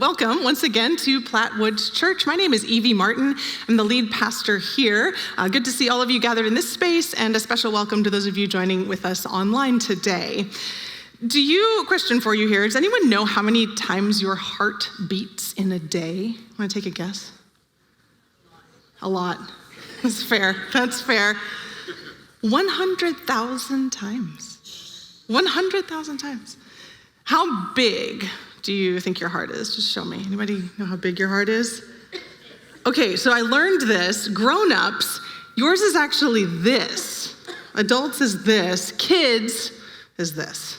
Welcome once again to Platte Woods Church. My name is Evie Martin. I'm the lead pastor here. Good to see all of you gathered in this space, and a special welcome to those of you joining with us online today. Question for you here, does anyone know how many times your heart beats in a day? Want to take a guess? A lot. That's fair. 100,000 times. 100,000 times. How big do you think your heart is? Just show me. Anybody know how big your heart is? Okay, so I learned this. Grown-ups, yours is actually this. Adults is this. Kids is this.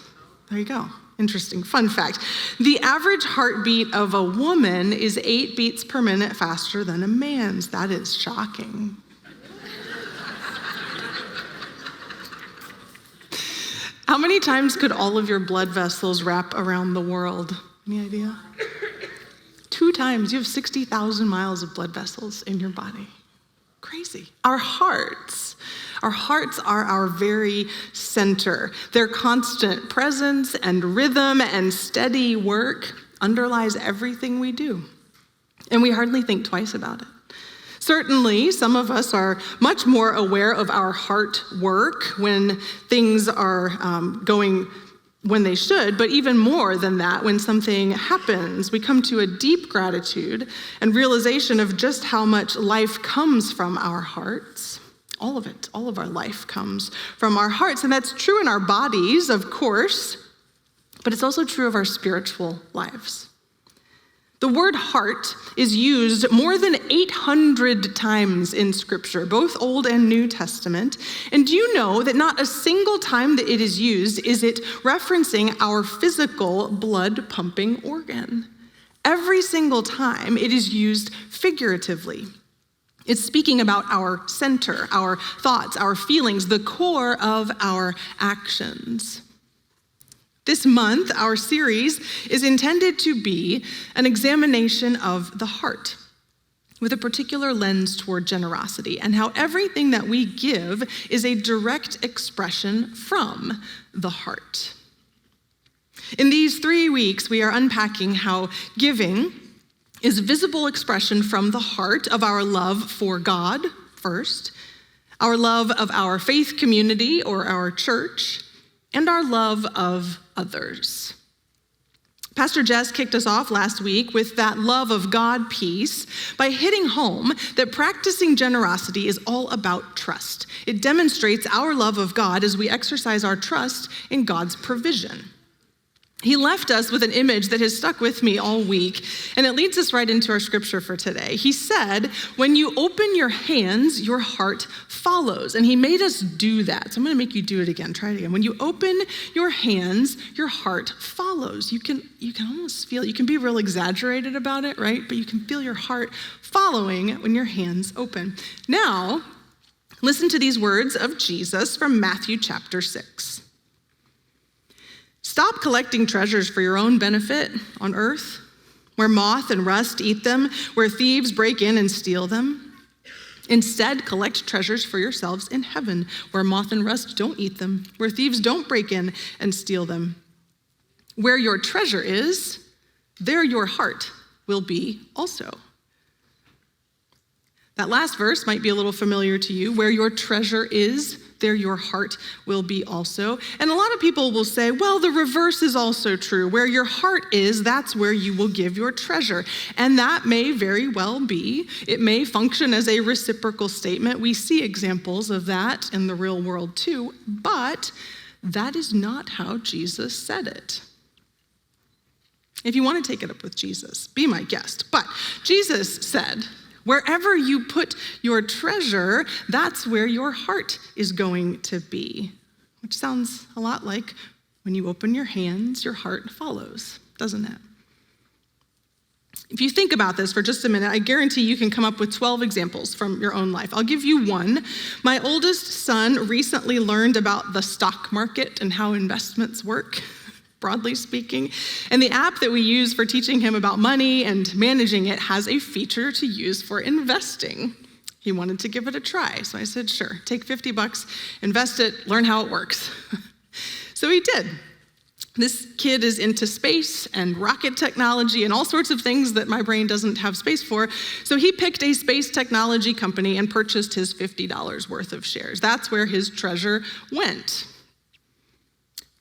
There you go. Interesting. Fun fact. The average heartbeat of a woman is 8 beats per minute faster than a man's. That is shocking. How many times could all of your blood vessels wrap around the world? Any idea? 2 times. You have 60,000 miles of blood vessels in your body. Crazy. Our hearts are our very center. Their constant presence and rhythm and steady work underlies everything we do. And we hardly think twice about it. Certainly, some of us are much more aware of our heart work when things are going when they should, but even more than that, when something happens, we come to a deep gratitude and realization of just how much life comes from our hearts. All of it, all of our life comes from our hearts, and that's true in our bodies, of course, but it's also true of our spiritual lives. The word heart is used more than 800 times in Scripture, both Old and New Testament. And do you know that not a single time that it is used is it referencing our physical blood-pumping organ? Every single time it is used figuratively. It's speaking about our center, our thoughts, our feelings, the core of our actions. This month, our series is intended to be an examination of the heart with a particular lens toward generosity and how everything that we give is a direct expression from the heart. In these 3 weeks, we are unpacking how giving is a visible expression from the heart of our love for God first, our love of our faith community or our church, and our love of others. Pastor Jess kicked us off last week with that love of God piece by hitting home that practicing generosity is all about trust. It demonstrates our love of God as we exercise our trust in God's provision. He left us with an image that has stuck with me all week, and it leads us right into our scripture for today. He said, when you open your hands, your heart follows. And he made us do that. So I'm going to make you do it again. Try it again. When you open your hands, your heart follows. You can almost feel it. You can be real exaggerated about it, right? But you can feel your heart following when your hands open. Now, listen to these words of Jesus from Matthew chapter 6. Stop collecting treasures for your own benefit on earth, where moth and rust eat them, where thieves break in and steal them. Instead, collect treasures for yourselves in heaven, where moth and rust don't eat them, where thieves don't break in and steal them. Where your treasure is, there your heart will be also. That last verse might be a little familiar to you. Where your treasure is, there your heart will be also. And a lot of people will say, well, the reverse is also true. Where your heart is, that's where you will give your treasure. And that may very well be. It may function as a reciprocal statement. We see examples of that in the real world too, but that is not how Jesus said it. If you want to take it up with Jesus, be my guest. But Jesus said, wherever you put your treasure, that's where your heart is going to be. Which sounds a lot like when you open your hands, your heart follows, doesn't it? If you think about this for just a minute, I guarantee you can come up with 12 examples from your own life. I'll give you one. My oldest son recently learned about the stock market and how investments work, broadly speaking. And the app that we use for teaching him about money and managing it has a feature to use for investing. He wanted to give it a try. So I said, sure, take $50, invest it, learn how it works. So he did. This kid is into space and rocket technology and all sorts of things that my brain doesn't have space for. So he picked a space technology company and purchased his $50 worth of shares. That's where his treasure went.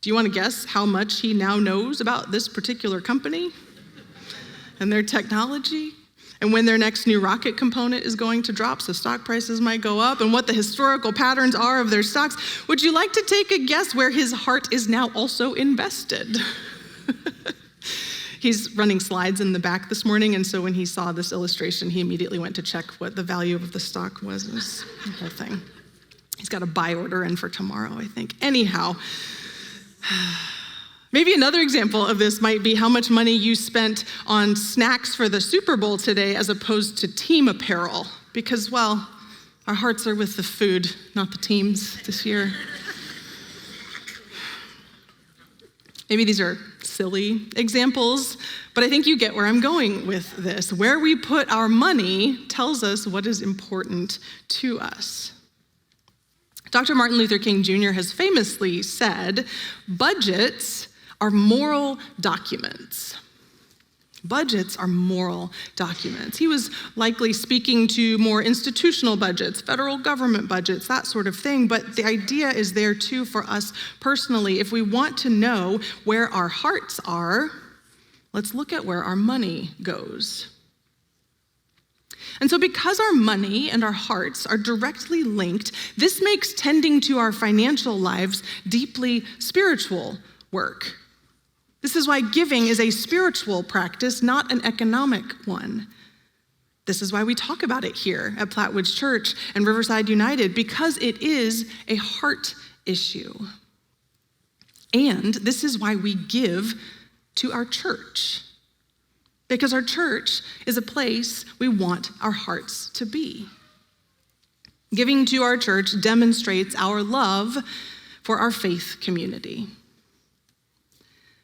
Do you want to guess how much he now knows about this particular company and their technology? And when their next new rocket component is going to drop, so stock prices might go up, and what the historical patterns are of their stocks? Would you like to take a guess where his heart is now also invested? He's running slides in the back this morning, and so when he saw this illustration, he immediately went to check what the value of the stock was. It was the whole thing. He's got a buy order in for tomorrow, I think. Anyhow, maybe another example of this might be how much money you spent on snacks for the Super Bowl today as opposed to team apparel. Because, well, our hearts are with the food, not the teams this year. Maybe these are silly examples, but I think you get where I'm going with this. Where we put our money tells us what is important to us. Dr. Martin Luther King Jr. has famously said, budgets are moral documents. Budgets are moral documents. He was likely speaking to more institutional budgets, federal government budgets, that sort of thing, but the idea is there too for us personally. If we want to know where our hearts are, let's look at where our money goes. And so because our money and our hearts are directly linked, this makes tending to our financial lives deeply spiritual work. This is why giving is a spiritual practice, not an economic one. This is why we talk about it here at Plattwoods Church and Riverside United, because it is a heart issue. And this is why we give to our church, because our church is a place we want our hearts to be. Giving to our church demonstrates our love for our faith community.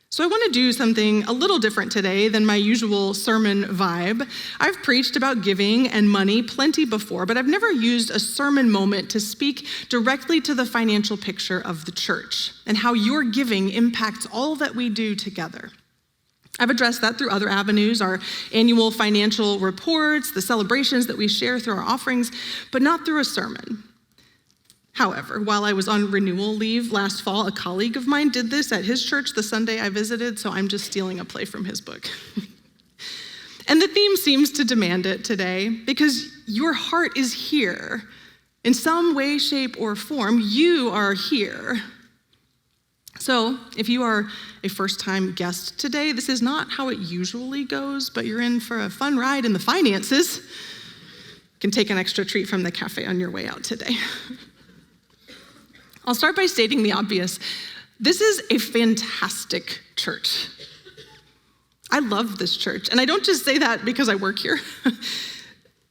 So I want to do something a little different today than my usual sermon vibe. I've preached about giving and money plenty before, but I've never used a sermon moment to speak directly to the financial picture of the church and how your giving impacts all that we do together. I've addressed that through other avenues, our annual financial reports, the celebrations that we share through our offerings, but not through a sermon. However, while I was on renewal leave last fall, a colleague of mine did this at his church the Sunday I visited, so I'm just stealing a play from his book. And the theme seems to demand it today because your heart is here. In some way, shape, or form, you are here. So if you are a first-time guest today, this is not how it usually goes, but you're in for a fun ride in the finances. You can take an extra treat from the cafe on your way out today. I'll start by stating the obvious. This is a fantastic church. I love this church, and I don't just say that because I work here.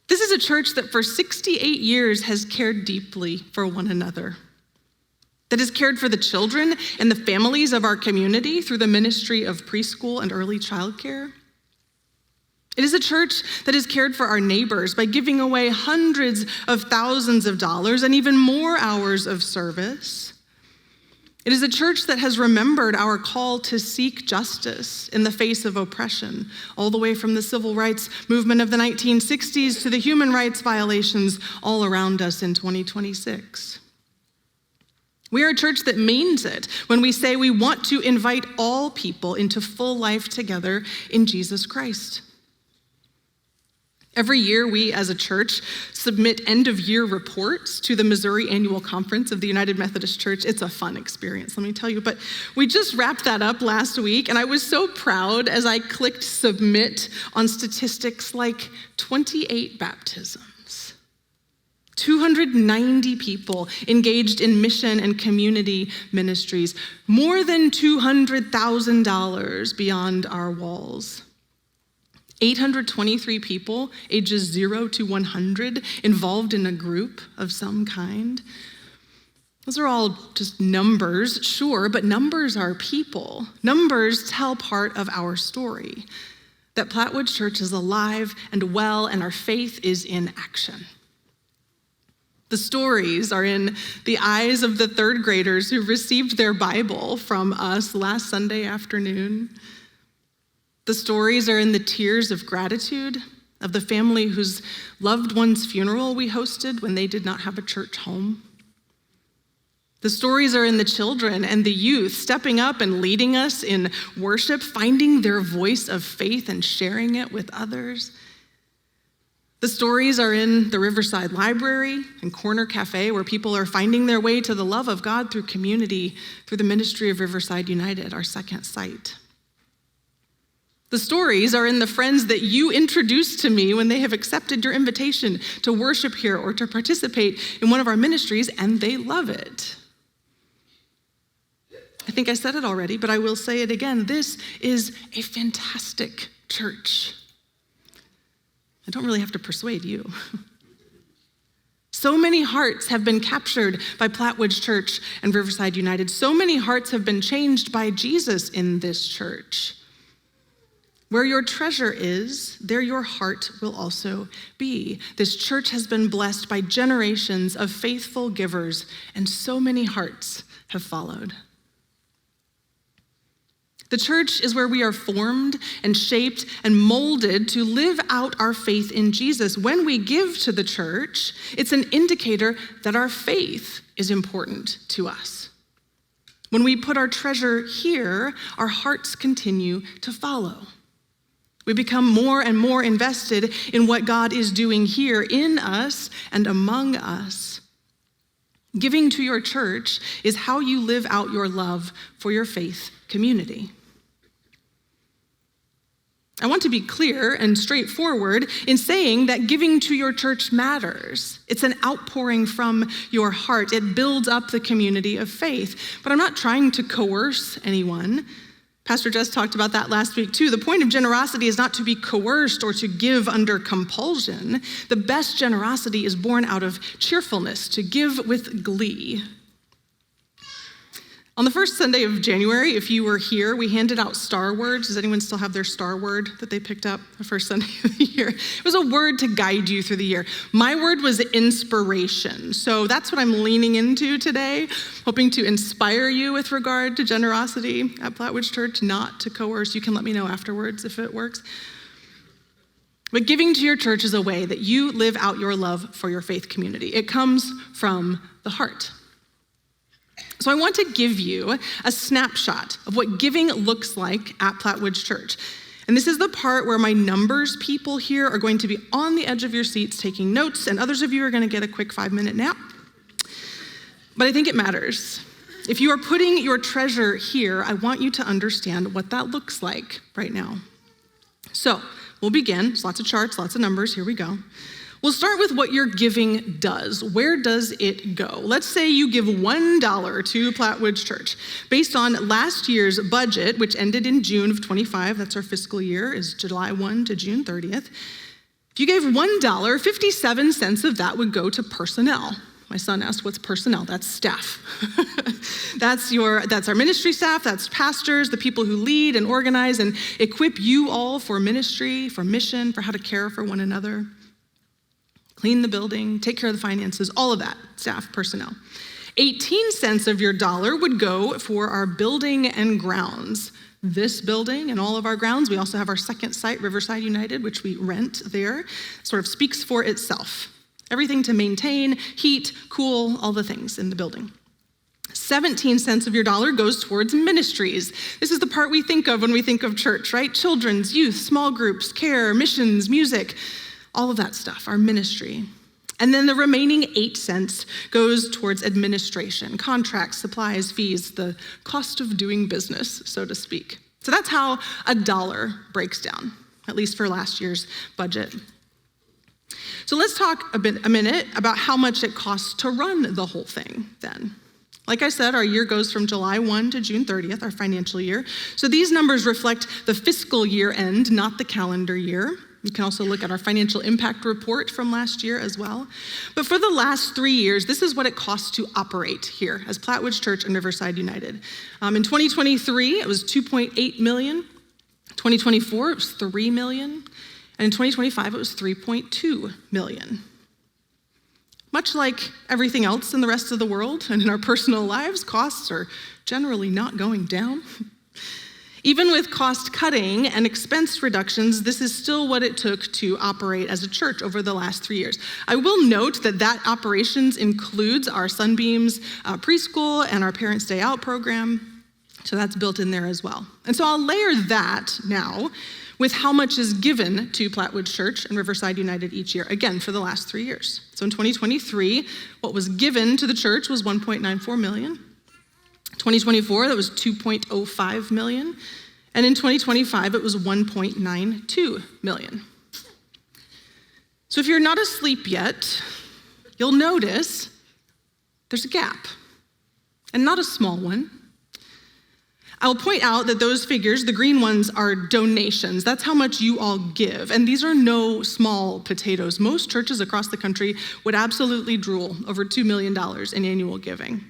This is a church that for 68 years has cared deeply for one another, that has cared for the children and the families of our community through the ministry of preschool and early childcare. It is a church that has cared for our neighbors by giving away hundreds of thousands of dollars and even more hours of service. It is a church that has remembered our call to seek justice in the face of oppression, all the way from the civil rights movement of the 1960s to the human rights violations all around us in 2026. We are a church that means it when we say we want to invite all people into full life together in Jesus Christ. Every year, we as a church submit end-of-year reports to the Missouri Annual Conference of the United Methodist Church. It's a fun experience, let me tell you. But we just wrapped that up last week, and I was so proud as I clicked submit on statistics like 28 baptisms, 290 people engaged in mission and community ministries, more than $200,000 beyond our walls. 823 people, ages 0 to 100, involved in a group of some kind. Those are all just numbers, sure, but numbers are people. Numbers tell part of our story, that Plattwoods Church is alive and well, and our faith is in action. The stories are in the eyes of the third graders who received their Bible from us last Sunday afternoon. The stories are in the tears of gratitude of the family whose loved one's funeral we hosted when they did not have a church home. The stories are in the children and the youth stepping up and leading us in worship, finding their voice of faith and sharing it with others. The stories are in the Riverside Library and Corner Cafe, where people are finding their way to the love of God through community, through the ministry of Riverside United, our second site. The stories are in the friends that you introduced to me when they have accepted your invitation to worship here or to participate in one of our ministries, and they love it. I think I said it already, but I will say it again. This is a fantastic church. I don't really have to persuade you. So many hearts have been captured by Plattwoods Church and Riverside United. So many hearts have been changed by Jesus in this church. Where your treasure is, there your heart will also be. This church has been blessed by generations of faithful givers, and so many hearts have followed. The church is where we are formed and shaped and molded to live out our faith in Jesus. When we give to the church, it's an indicator that our faith is important to us. When we put our treasure here, our hearts continue to follow. We become more and more invested in what God is doing here in us and among us. Giving to your church is how you live out your love for your faith community. I want to be clear and straightforward in saying that giving to your church matters. It's an outpouring from your heart. It builds up the community of faith. But I'm not trying to coerce anyone. Pastor Jess talked about that last week too. The point of generosity is not to be coerced or to give under compulsion. The best generosity is born out of cheerfulness, to give with glee. On the first Sunday of January, if you were here, we handed out star words. Does anyone still have their star word that they picked up the first Sunday of the year? It was a word to guide you through the year. My word was inspiration. So that's what I'm leaning into today, hoping to inspire you with regard to generosity at Plattwoods Church, not to coerce. You can let me know afterwards if it works. But giving to your church is a way that you live out your love for your faith community. It comes from the heart. So I want to give you a snapshot of what giving looks like at Plattwoods Church. And this is the part where my numbers people here are going to be on the edge of your seats taking notes, and others of you are going to get a quick 5-minute nap. But I think it matters. If you are putting your treasure here, I want you to understand what that looks like right now. So we'll begin. There's lots of charts, lots of numbers. Here we go. We'll start with what your giving does. Where does it go? Let's say you give $1 to Plattwoods Church. Based on last year's budget, which ended in June of 25, that's our fiscal year, is July 1 to June 30th. If you gave $1, 57 cents of that would go to personnel. My son asked, what's personnel? That's staff. That's our ministry staff, that's pastors, the people who lead and organize and equip you all for ministry, for mission, for how to care for one another. Clean the building, take care of the finances, all of that, staff, personnel. 18 cents of your dollar would go for our building and grounds. This building and all of our grounds. We also have our second site, Riverside United, which we rent there. Sort of speaks for itself. Everything to maintain, heat, cool, all the things in the building. 17 cents of your dollar goes towards ministries. This is the part we think of when we think of church, right? Children's, youth, small groups, care, missions, music, all of that stuff, our ministry. And then the remaining 8 cents goes towards administration, contracts, supplies, fees, the cost of doing business, so to speak. So that's how a dollar breaks down, at least for last year's budget. So let's talk a minute about how much it costs to run the whole thing then. Like I said, our year goes from July 1 to June 30th, our financial year. So these numbers reflect the fiscal year end, not the calendar year. You can also look at our financial impact report from last year as well. But for the last 3 years, this is what it costs to operate here as Plattwoods Church and Riverside United. In 2023, it was $2.8 million. 2024, it was $3 million. And in 2025, it was $3.2 million. Much like everything else in the rest of the world and in our personal lives, costs are generally not going down. Even with cost cutting and expense reductions, this is still what it took to operate as a church over the last 3 years. I will note that operations includes our Sunbeams preschool and our Parents' Day Out program, so that's built in there as well. And so I'll layer that now with how much is given to Plattwood Church and Riverside United each year, again, for the last 3 years. So in 2023, what was given to the church was $1.94 million. 2024, that was $2.05 million. And in 2025, it was $1.92 million. So if you're not asleep yet, you'll notice there's a gap, and not a small one. I'll point out that those figures, the green ones, are donations. That's how much you all give. And these are no small potatoes. Most churches across the country would absolutely drool over $2 million in annual giving.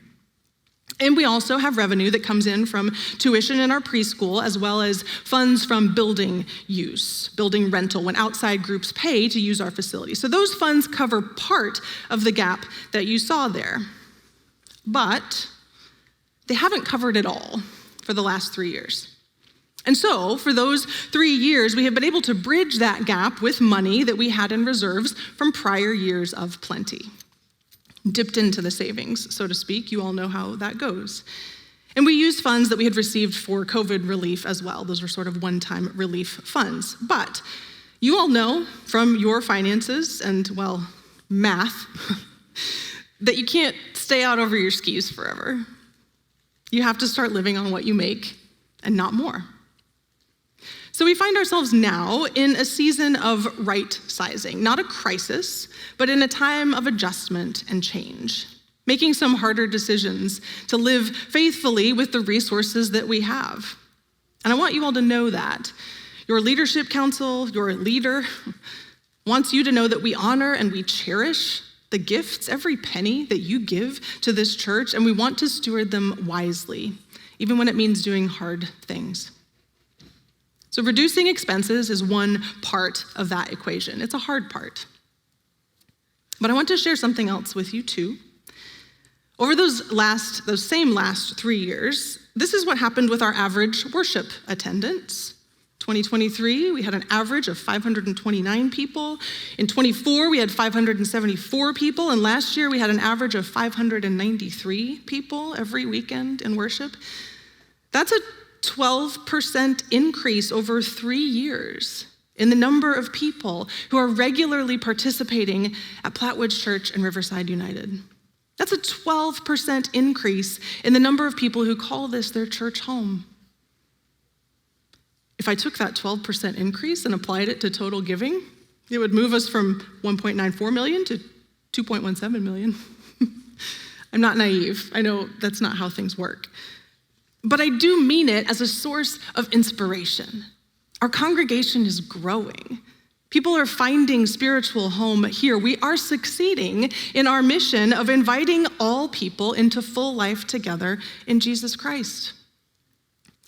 And we also have revenue that comes in from tuition in our preschool, as well as funds from building use, building rental, when outside groups pay to use our facility. So those funds cover part of the gap that you saw there. But they haven't covered it all for the last 3 years. And so for those 3 years, we have been able to bridge that gap with money that we had in reserves from prior years of plenty. Dipped into the savings, so to speak. You all know how that goes. And we used funds that we had received for COVID relief as well. Those were sort of one-time relief funds. But you all know from your finances and, well, math, that you can't stay out over your skis forever. You have to start living on what you make and not more. So we find ourselves now in a season of right-sizing, not a crisis, but in a time of adjustment and change, making some harder decisions to live faithfully with the resources that we have. And I want you all to know that. Your leadership council, your leader, wants you to know that we honor and we cherish the gifts, every penny that you give to this church, and we want to steward them wisely, even when it means doing hard things. So reducing expenses is one part of that equation. It's a hard part. But I want to share something else with you too. Over those same last 3 years, this is what happened with our average worship attendance. 2023, we had an average of 529 people. In 24, we had 574 people. And last year, we had an average of 593 people every weekend in worship. That's a 12% increase over 3 years in the number of people who are regularly participating at Plattwood Church and Riverside United. That's a 12% increase in the number of people who call this their church home. If I took that 12% increase and applied it to total giving, it would move us from 1.94 million to 2.17 million. I'm not naive. I know that's not how things work. But I do mean it as a source of inspiration. Our congregation is growing. People are finding spiritual home here. We are succeeding in our mission of inviting all people into full life together in Jesus Christ.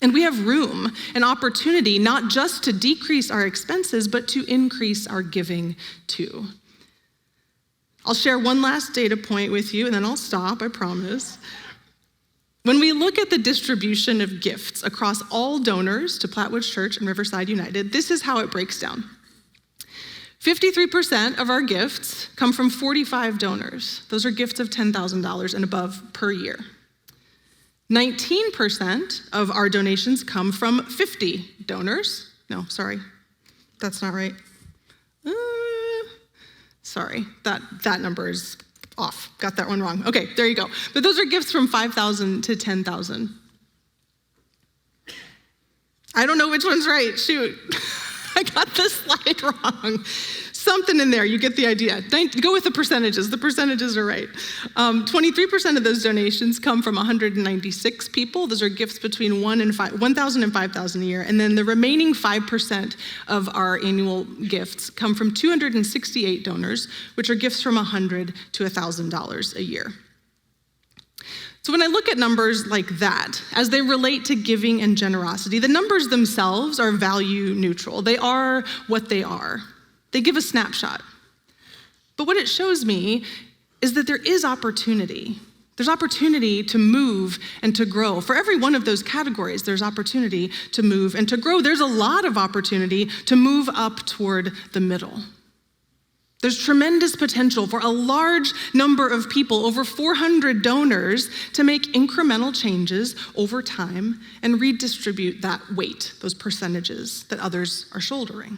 And we have room and opportunity not just to decrease our expenses, but to increase our giving too. I'll share one last data point with you, and then I'll stop, I promise. When we look at the distribution of gifts across all donors to Plattwood Church and Riverside United, this is how it breaks down. 53% of our gifts come from 45 donors. Those are gifts of $10,000 and above per year. 19% of our donations come from 50 donors. No, sorry, that's not right. Sorry, that number is off. Got that one wrong. Okay, there you go. But those are gifts from 5,000 to 10,000. I don't know which one's right. Shoot. I got the slide wrong. Something in there, you get the idea. Go with the percentages. The percentages are right. 23% of those donations come from 196 people. Those are gifts between 1,000 and 5,000 a year. And then the remaining 5% of our annual gifts come from 268 donors, which are gifts from $100 to $1,000 a year. So when I look at numbers like that, as they relate to giving and generosity, the numbers themselves are value neutral. They are what they are. They give a snapshot. But what it shows me is that there is opportunity. There's opportunity to move and to grow. For every one of those categories, there's opportunity to move and to grow. There's a lot of opportunity to move up toward the middle. There's tremendous potential for a large number of people, over 400 donors, to make incremental changes over time and redistribute that weight, those percentages that others are shouldering.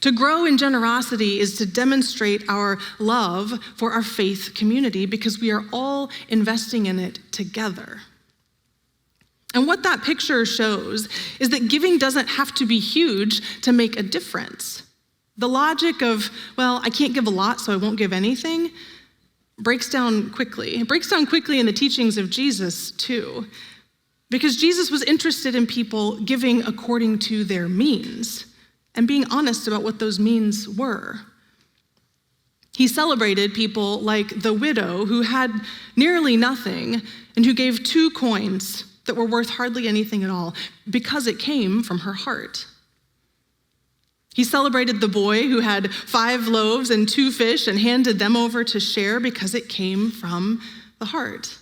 To grow in generosity is to demonstrate our love for our faith community because we are all investing in it together. And what that picture shows is that giving doesn't have to be huge to make a difference. The logic of, well, I can't give a lot, so I won't give anything, breaks down quickly. It breaks down quickly in the teachings of Jesus, too, because Jesus was interested in people giving according to their means and being honest about what those means were. He celebrated people like the widow who had nearly nothing and who gave 2 coins that were worth hardly anything at all because it came from her heart. He celebrated the boy who had 5 loaves and 2 fish and handed them over to share because it came from the heart.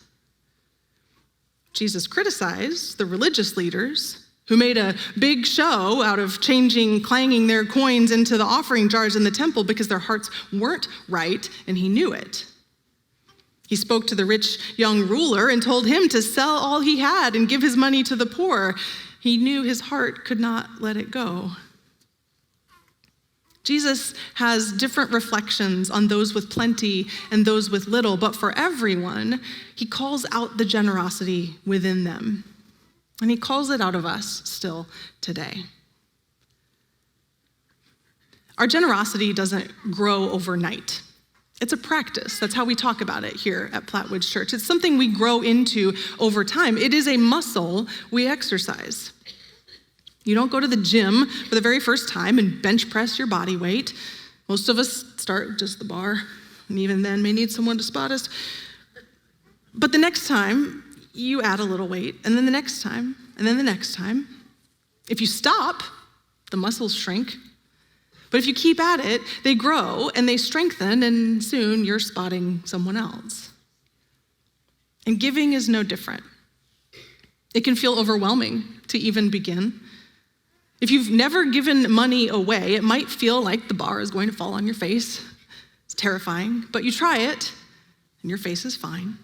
Jesus criticized the religious leaders who made a big show out of clanging their coins into the offering jars in the temple because their hearts weren't right, and he knew it. He spoke to the rich young ruler and told him to sell all he had and give his money to the poor. He knew his heart could not let it go. Jesus has different reflections on those with plenty and those with little, but for everyone, he calls out the generosity within them. And he calls it out of us still today. Our generosity doesn't grow overnight. It's a practice. That's how we talk about it here at Plattwoods Church. It's something we grow into over time. It is a muscle we exercise. You don't go to the gym for the very first time and bench press your body weight. Most of us start with just the bar, and even then may need someone to spot us. But the next time, you add a little weight, and then the next time, and then the next time. If you stop, the muscles shrink. But if you keep at it, they grow and they strengthen, and soon you're spotting someone else. And giving is no different. It can feel overwhelming to even begin. If you've never given money away, it might feel like the bar is going to fall on your face. It's terrifying, but you try it, and your face is fine.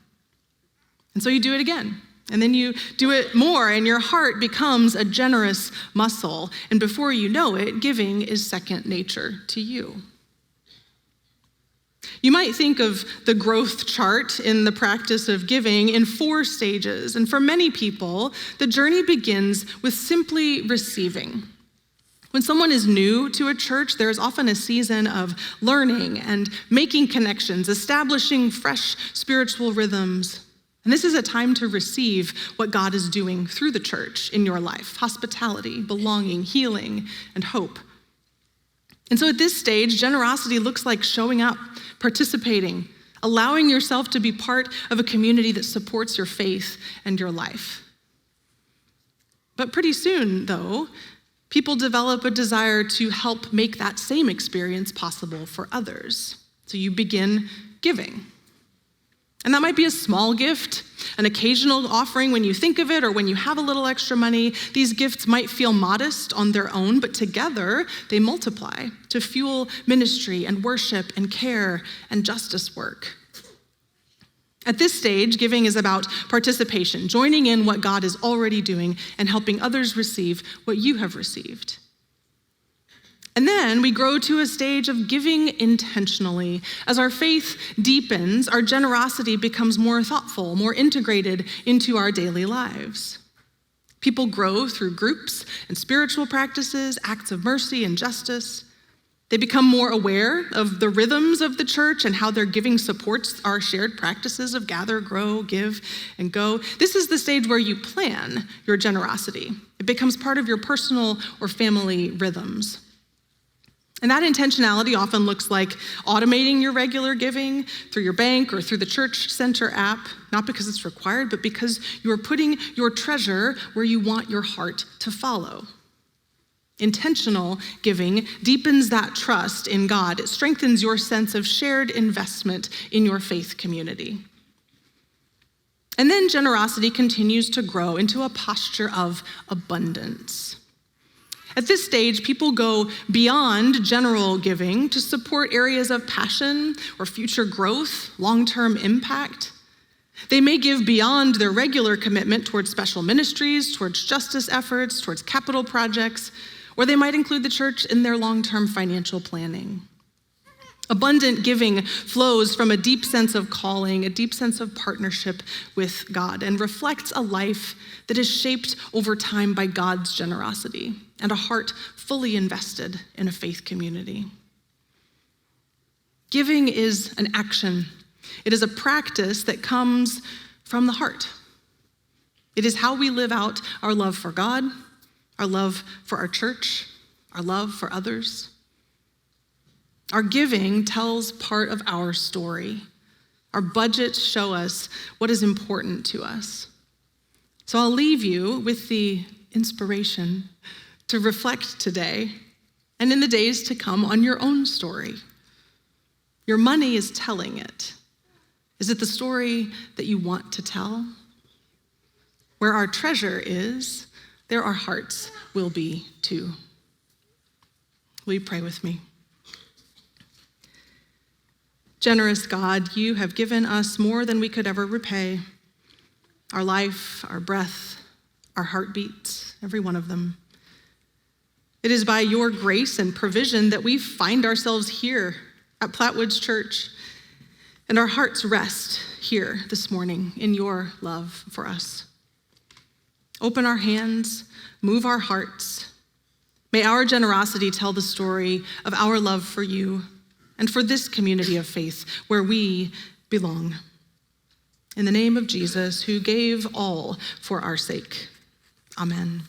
And so you do it again, and then you do it more, and your heart becomes a generous muscle. And before you know it, giving is second nature to you. You might think of the growth chart in the practice of giving in 4 stages. And for many people, the journey begins with simply receiving. When someone is new to a church, there is often a season of learning and making connections, establishing fresh spiritual rhythms. And this is a time to receive what God is doing through the church in your life: hospitality, belonging, healing, and hope. And so at this stage, generosity looks like showing up, participating, allowing yourself to be part of a community that supports your faith and your life. But pretty soon, though, people develop a desire to help make that same experience possible for others. So you begin giving. And that might be a small gift, an occasional offering when you think of it or when you have a little extra money. These gifts might feel modest on their own, but together they multiply to fuel ministry and worship and care and justice work. At this stage, giving is about participation, joining in what God is already doing and helping others receive what you have received. And then we grow to a stage of giving intentionally. As our faith deepens, our generosity becomes more thoughtful, more integrated into our daily lives. People grow through groups and spiritual practices, acts of mercy and justice. They become more aware of the rhythms of the church and how their giving supports our shared practices of gather, grow, give, and go. This is the stage where you plan your generosity. It becomes part of your personal or family rhythms. And that intentionality often looks like automating your regular giving through your bank or through the Church Center app, not because it's required, but because you are putting your treasure where you want your heart to follow. Intentional giving deepens that trust in God. It strengthens your sense of shared investment in your faith community. And then generosity continues to grow into a posture of abundance. At this stage, people go beyond general giving to support areas of passion or future growth, long-term impact. They may give beyond their regular commitment towards special ministries, towards justice efforts, towards capital projects, or they might include the church in their long-term financial planning. Abundant giving flows from a deep sense of calling, a deep sense of partnership with God, and reflects a life that is shaped over time by God's generosity and a heart fully invested in a faith community. Giving is an action. It is a practice that comes from the heart. It is how we live out our love for God, our love for our church, our love for others. Our giving tells part of our story. Our budgets show us what is important to us. So I'll leave you with the inspiration to reflect today and in the days to come on your own story. Your money is telling it. Is it the story that you want to tell? Where our treasure is, there our hearts will be too. Will you pray with me? Generous God, you have given us more than we could ever repay. Our life, our breath, our heartbeats, every one of them. It is by your grace and provision that we find ourselves here at Plattwoods Church, and our hearts rest here this morning in your love for us. Open our hands, move our hearts. May our generosity tell the story of our love for you and for this community of faith where we belong. In the name of Jesus, who gave all for our sake. Amen.